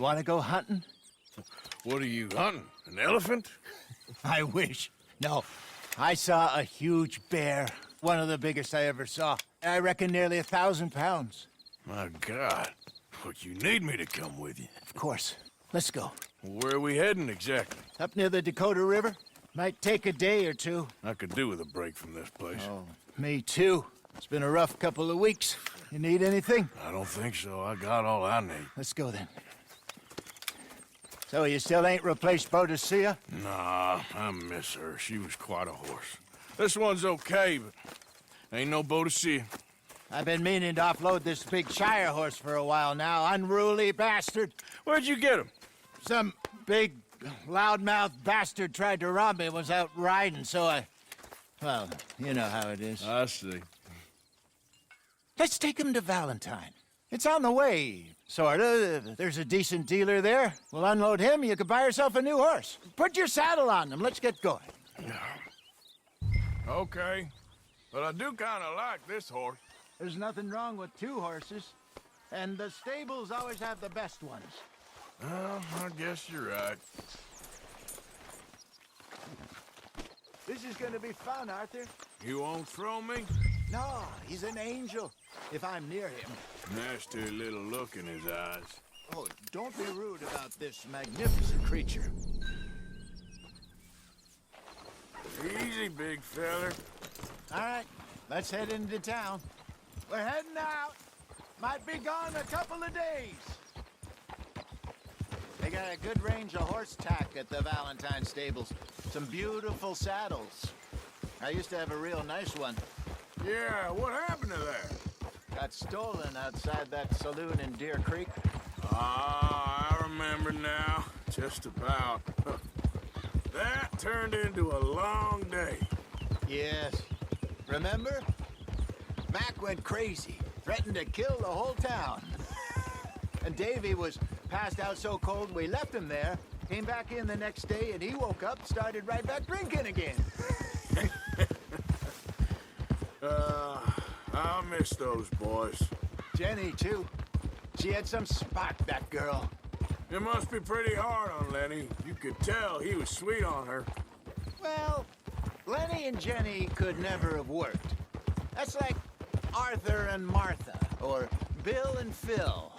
want to go hunting? What are you hunting? An elephant? I wish. No, I saw a huge bear. One of the biggest I ever saw. I reckon nearly 1,000 pounds. My God. But you need me to come with you. Of course. Let's go. Where are we heading exactly? Up near the Dakota River. Might take a day or two. I could do with a break from this place. Oh, me too. It's been a rough couple of weeks. You need anything? I don't think so. I got all I need. Let's go then. So you still ain't replaced Boadicea? Nah, I miss her. She was quite a horse. This one's okay, but ain't no Boadicea. I've been meaning to offload this big Shire horse for a while now. Unruly bastard. Where'd you get him? Some big, loudmouth bastard tried to rob me, was out riding, so I... Well, you know how it is. I see. Let's take him to Valentine. It's on the way, sorta. There's a decent dealer there. We'll unload him, you can buy yourself a new horse. Put your saddle on him, let's get going. Okay. But I do kind of like this horse. There's nothing wrong with two horses. And the stables always have the best ones. Well, I guess you're right. This is gonna be fun, Arthur. You won't throw me? No, he's an angel, if I'm near him. Nasty little look in his eyes. Oh, don't be rude about this magnificent creature. Easy, big feller. All right, let's head into town. We're heading out. Might be gone a couple of days. They got a good range of horse tack at the Valentine stables. Some beautiful saddles. I used to have a real nice one. Yeah, what happened to that? Got stolen outside that saloon in Deer Creek. Ah, I remember now. Just about. That turned into a long day. Yes. Remember? Mac went crazy, threatened to kill the whole town. And Davy was passed out so cold we left him there, came back in the next day, and he woke up, started right back drinking again. I miss those boys. Jenny, too. She had some spark, that girl. It must be pretty hard on Lenny. You could tell he was sweet on her. Well, Lenny and Jenny could never have worked. That's like Arthur and Martha, or Bill and Phil.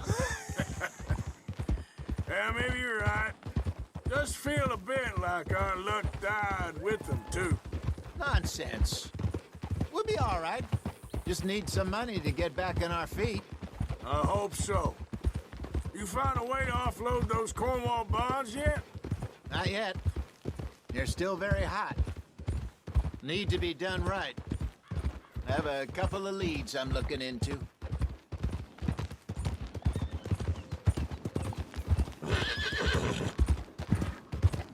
Yeah, maybe you're right. Does feel a bit like our luck died with them, too. Nonsense. We'll be all right. Just need some money to get back on our feet. I hope so. You find a way to offload those Cornwall bonds yet? Not yet. They're still very hot. Need to be done right. I have a couple of leads I'm looking into.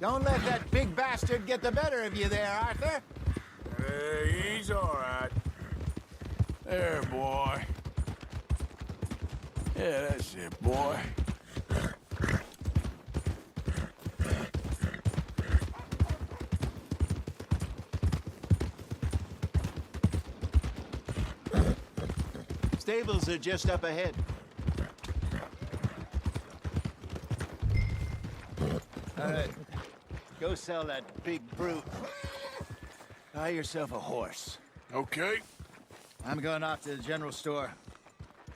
Don't let that big bastard get the better of you there, Arthur. Hey, he's all right. There, boy. Yeah, that's it, boy. Stables are just up ahead. All right. Go sell that big brute. Buy yourself a horse. Okay. I'm going off to the general store.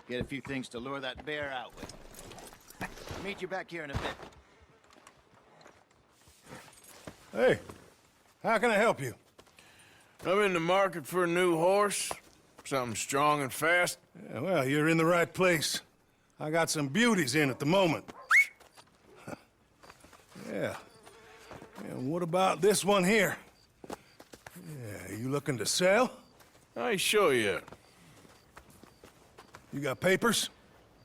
Get a few things to lure that bear out with. Meet you back here in a bit. Hey, how can I help you? I'm in the market for a new horse. Something strong and fast. Yeah, well, you're in the right place. I got some beauties in at the moment. Yeah. And what about this one here? Yeah, you looking to sell? I ain't sure yet. You got papers?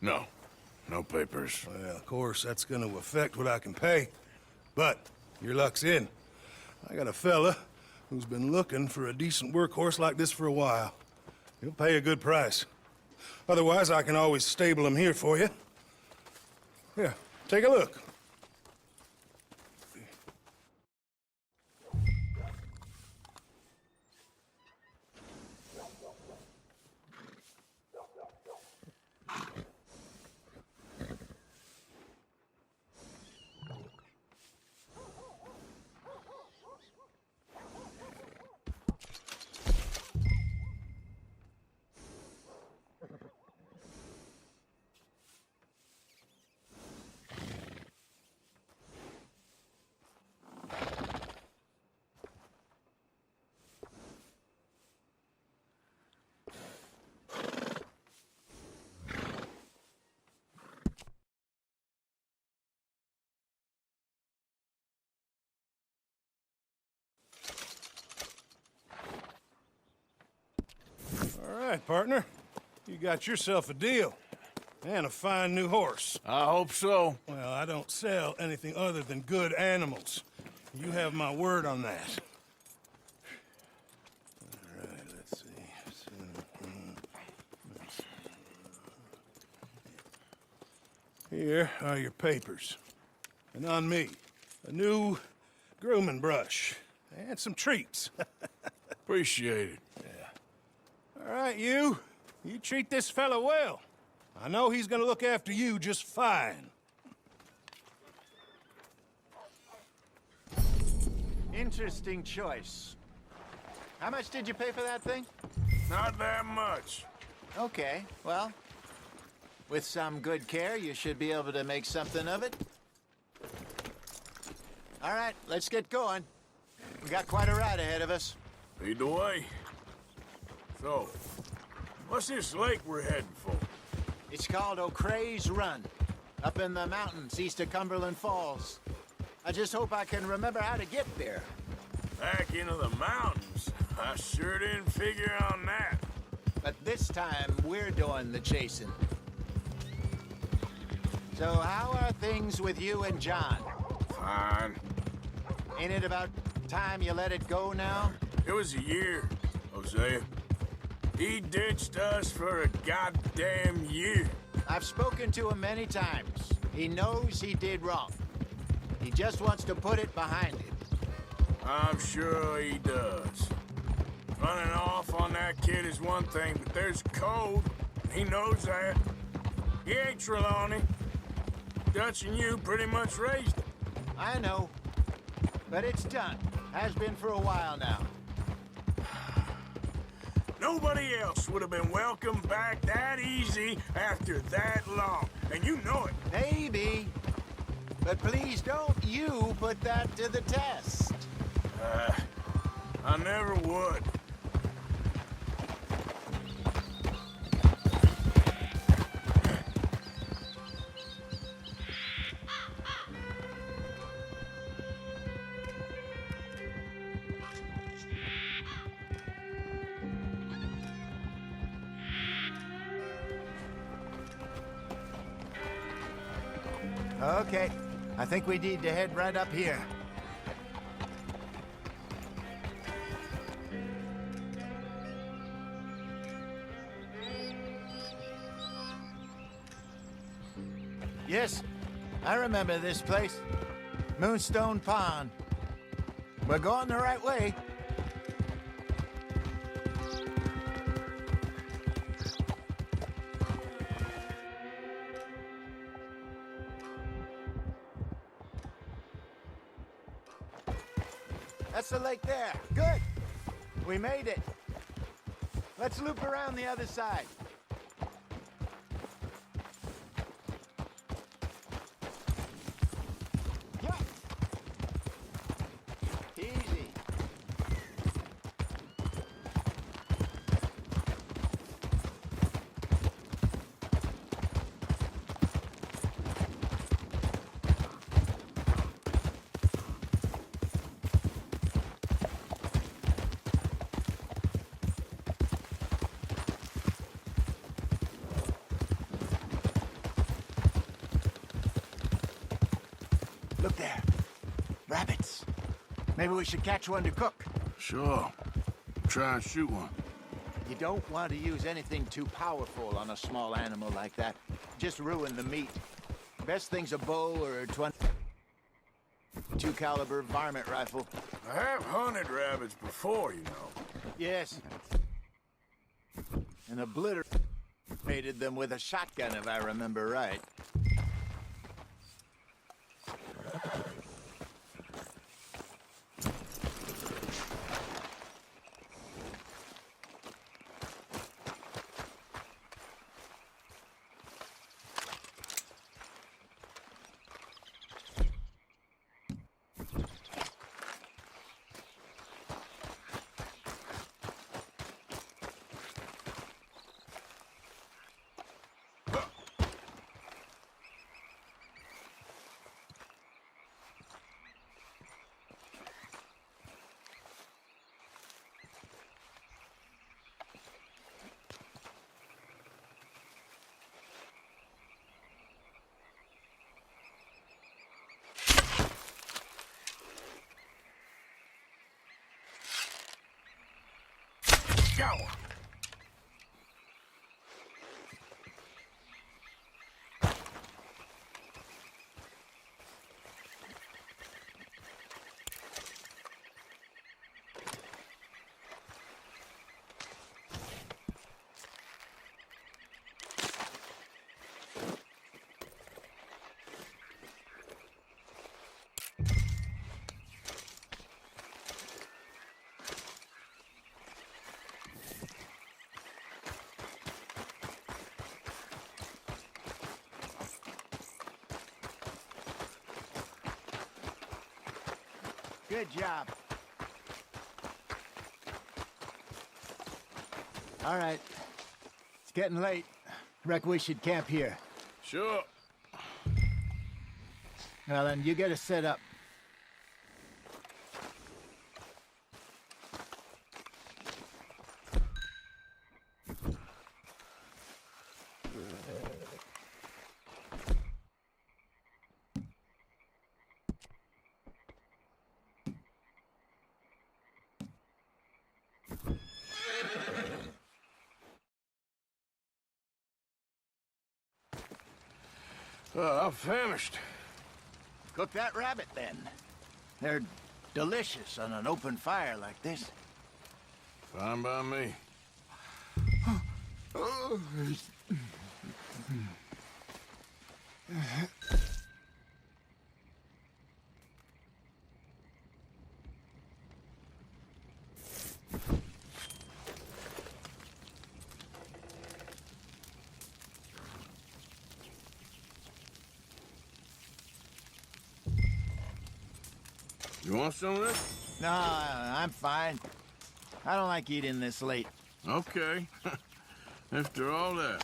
No. No papers. Well, of course, that's gonna affect what I can pay. But your luck's in. I got a fella who's been looking for a decent workhorse like this for a while. He'll pay a good price. Otherwise, I can always stable him here for you. Here, take a look. right, partner. You got yourself a deal. And a fine new horse. I hope so. Well, I don't sell anything other than good animals. You have my word on that. All right, let's see. Here are your papers. And on me, a new grooming brush. And some treats. Appreciate it. All right, you treat this fella well. I know he's gonna look after you just fine. Interesting choice. How much did you pay for that thing? Not that much. Okay, well, with some good care, you should be able to make something of it. All right, let's get going. We got quite a ride ahead of us. Lead the way. So, what's this lake we're heading for? It's called O'Creagh's Run, up in the mountains east of Cumberland Falls. I just hope I can remember how to get there. Back into the mountains? I sure didn't figure on that. But this time, we're doing the chasing. So how are things with you and John? Fine. Ain't it about time you let it go now? It was a year, Hosea. He ditched us for a goddamn year. I've spoken to him many times. He knows he did wrong. He just wants to put it behind him. I'm sure he does. Running off on that kid is one thing, but there's code. He knows that. He ain't Trelawney. Dutch and you pretty much raised him. I know. But it's done. Has been for a while now. Nobody else would have been welcomed back that easy after that long. And you know it. Maybe. But please don't you put that to the test. I never would. Okay. I think we need to head right up here. Yes, I remember this place. Moonstone Pond. We're going the right way. That's the lake there. Good. We made it. Let's loop around the other side. Yeah. Easy. Look there. Rabbits. Maybe we should catch one to cook. Sure. Try and shoot one. You don't want to use anything too powerful on a small animal like that. Just ruin the meat. Best thing's a bow or a 22 caliber varmint rifle. I have hunted rabbits before, you know. Yes. And obliterated them with a shotgun, if I remember right. Go! Good job. All right. It's getting late. Reckon we should camp here. Sure. Well, then, you get us set up. I'm famished. Cook that rabbit, then. They're delicious on an open fire like this. Fine by me. You want some of this? No, I'm fine. I don't like eating this late. Okay. After all that.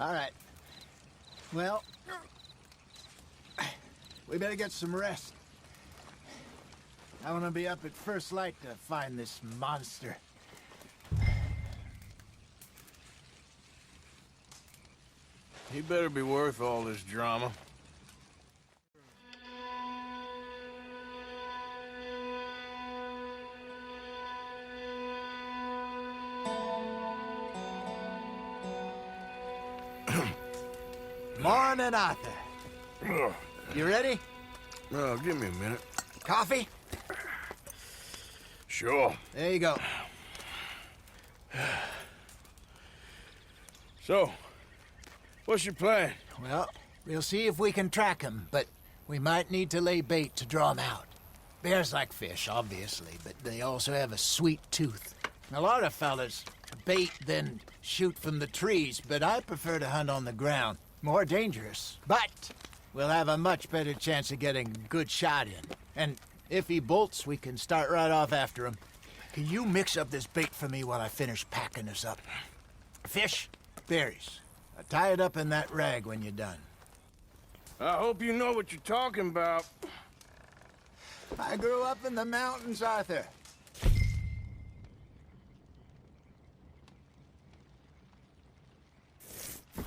All right. Well, we better get some rest. I want to be up at first light to find this monster. He better be worth all this drama. Morning, Arthur. You ready? No, give me a minute. Coffee? Sure. There you go. So, what's your plan? Well, we'll see if we can track him, but we might need to lay bait to draw him out. Bears like fish, obviously, but they also have a sweet tooth. A lot of fellas bait, then shoot from the trees, but I prefer to hunt on the ground. More dangerous, but we'll have a much better chance of getting a good shot in. And if he bolts, we can start right off after him. Can you mix up this bait for me while I finish packing this up? Fish, berries. Tie it up in that rag when you're done. I hope you know what you're talking about. I grew up in the mountains, Arthur.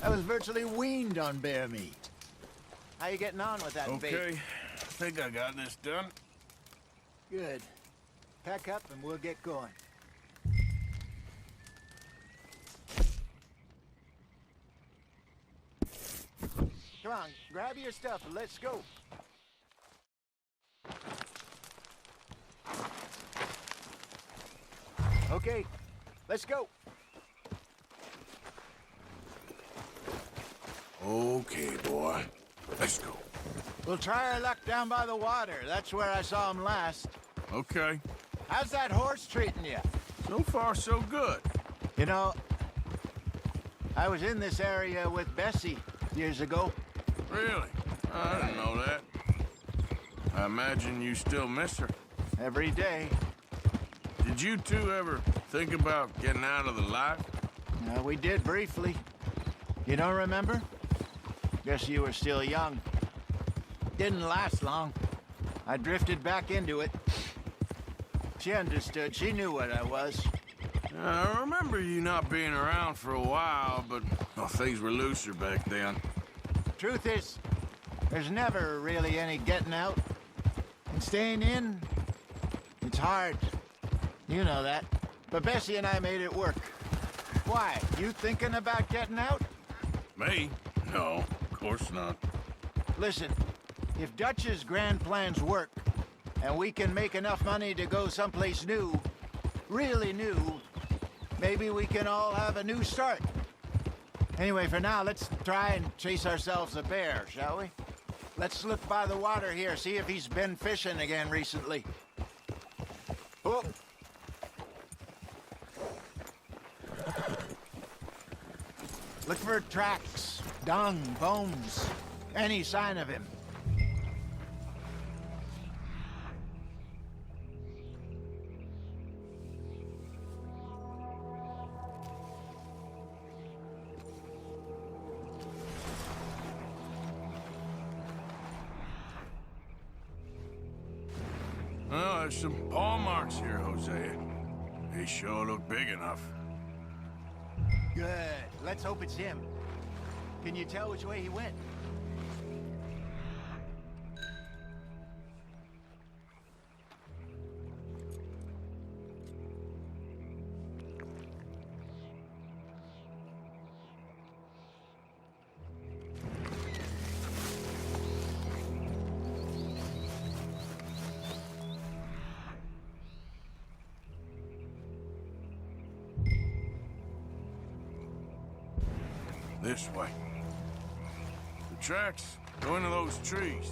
I was virtually weaned on bear meat. How you getting on with that bait? Okay, I think I got this done. Good. Pack up and we'll get going. Come on, grab your stuff and let's go. Okay, let's go. Okay, boy. Let's go. We'll try our luck down by the water. That's where I saw him last. Okay. How's that horse treating you? So far, so good. You know, I was in this area with Bessie years ago. Really? I didn't know that. I imagine you still miss her. Every day. Did you two ever think about getting out of the life? We did briefly. You don't remember? Guess you were still young. Didn't last long. I drifted back into it. She understood. She knew what I was. I remember you not being around for a while, but well, things were looser back then. Truth is, there's never really any getting out. And staying in, it's hard. You know that. But Bessie and I made it work. Why? You thinking about getting out? Me? No, of course not. Listen, if Dutch's grand plans work, and we can make enough money to go someplace new, really new, maybe we can all have a new start. Anyway, for now, let's try and chase ourselves a bear, shall we? Let's look by the water here, see if he's been fishing again recently. Oh. Look for tracks, dung, bones, any sign of him. Well, there's some paw marks here, Hosea. They sure look big enough. Good. Let's hope it's him. Can you tell which way he went? This way. The tracks go into those trees.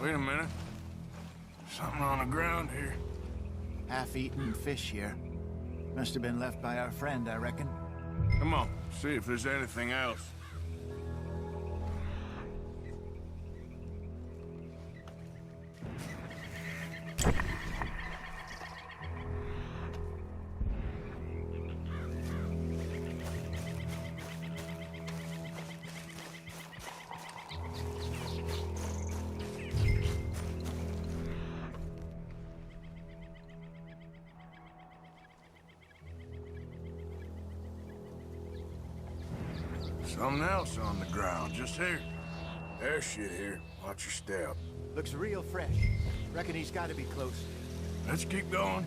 Wait a minute. Something on the ground here. Half-eaten fish here. Must have been left by our friend, I reckon. Come on, see if there's anything else. Something else on the ground, just here. There's shit here. Watch your step. Looks real fresh. Reckon he's got to be close. Let's keep going.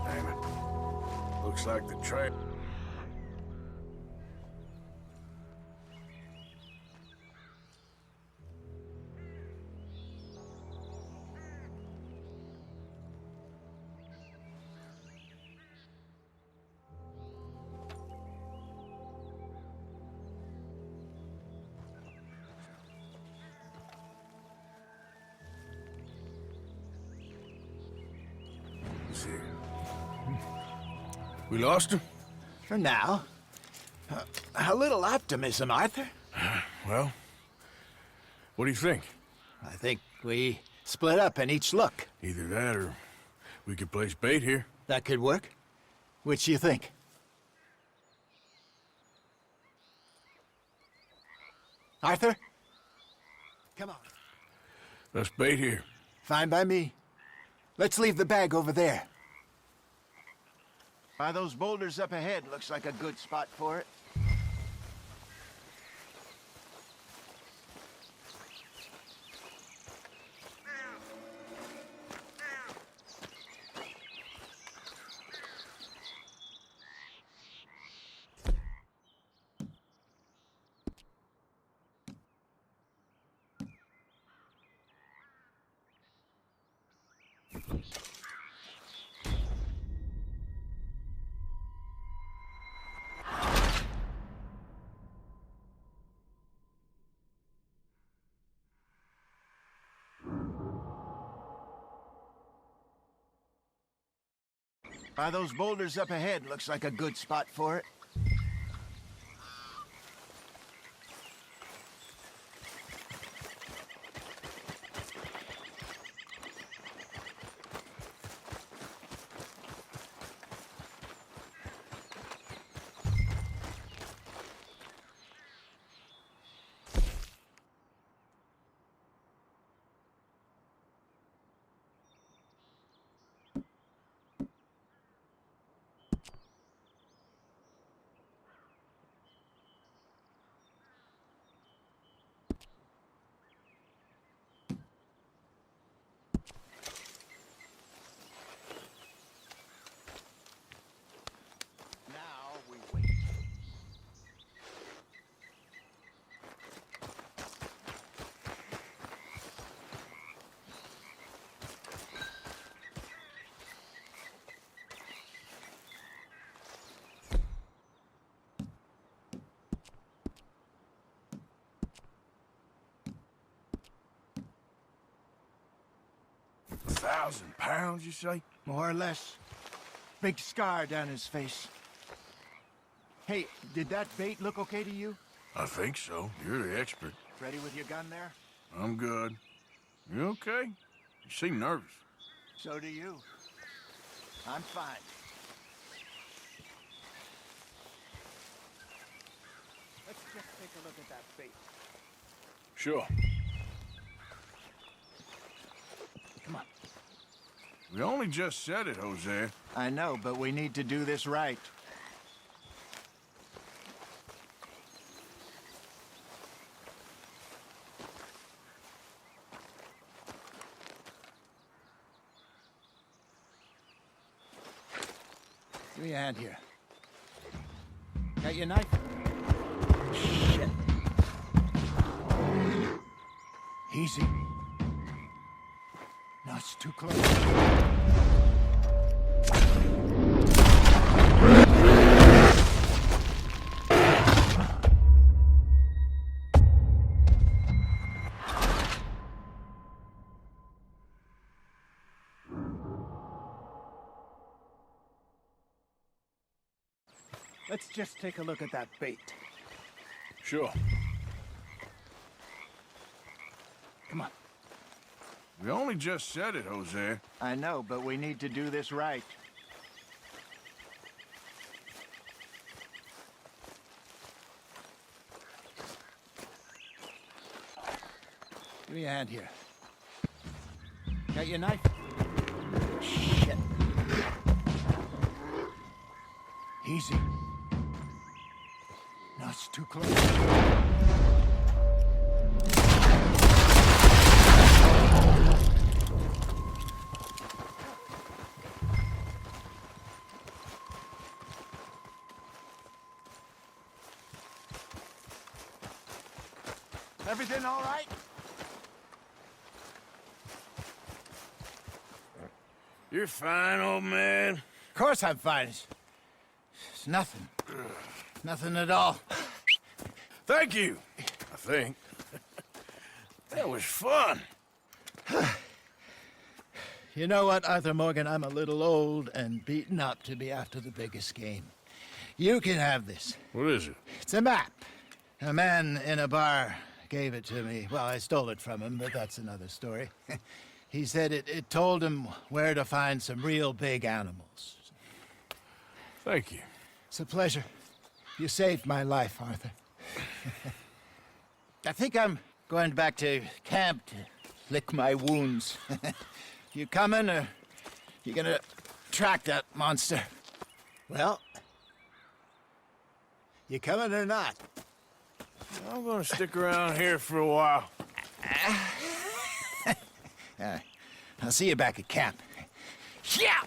Damn it. Looks like the trail. See. We lost him? For now. A little optimism, Arthur. Well, what do you think? I think we split up and each look. Either that or we could place bait here. That could work. Which do you think? Arthur? Come on. Let's bait here. Fine by me. Let's leave the bag over there. By those boulders up ahead, looks like a good spot for it. By those boulders up ahead, looks like a good spot for it. Now we wait. £1,000, you say? More or less. Big scar down his face. Hey, did that bait look okay to you? I think so. You're the expert. Ready with your gun there? I'm good. You okay? You seem nervous. So do you. I'm fine. Let's just take a look at that bait. Sure. Come on. We only just said it, Jose. I know, but we need to do this right. Give me a hand here. Got your knife? Shit. Easy. No, it's too close. Let's just take a look at that bait. Sure. Come on. We only just said it, Jose. I know, but we need to do this right. Give me a hand here. Got your knife? Shit. Easy. No, it's too close. Everything all right? You're fine, old man. Of course I'm fine. It's nothing. Nothing at all. Thank you, I think. That was fun. You know what, Arthur Morgan? I'm a little old and beaten up to be after the biggest game. You can have this. What is it? It's a map. A man in a bar gave it to me. Well, I stole it from him, but that's another story. He said it told him where to find some real big animals. Thank you. It's a pleasure. You saved my life, Arthur. I think I'm going back to camp to lick my wounds. You coming, or you gonna track that monster? Well, you coming or not? I'm gonna stick around here for a while. I'll see you back at camp. Yeah!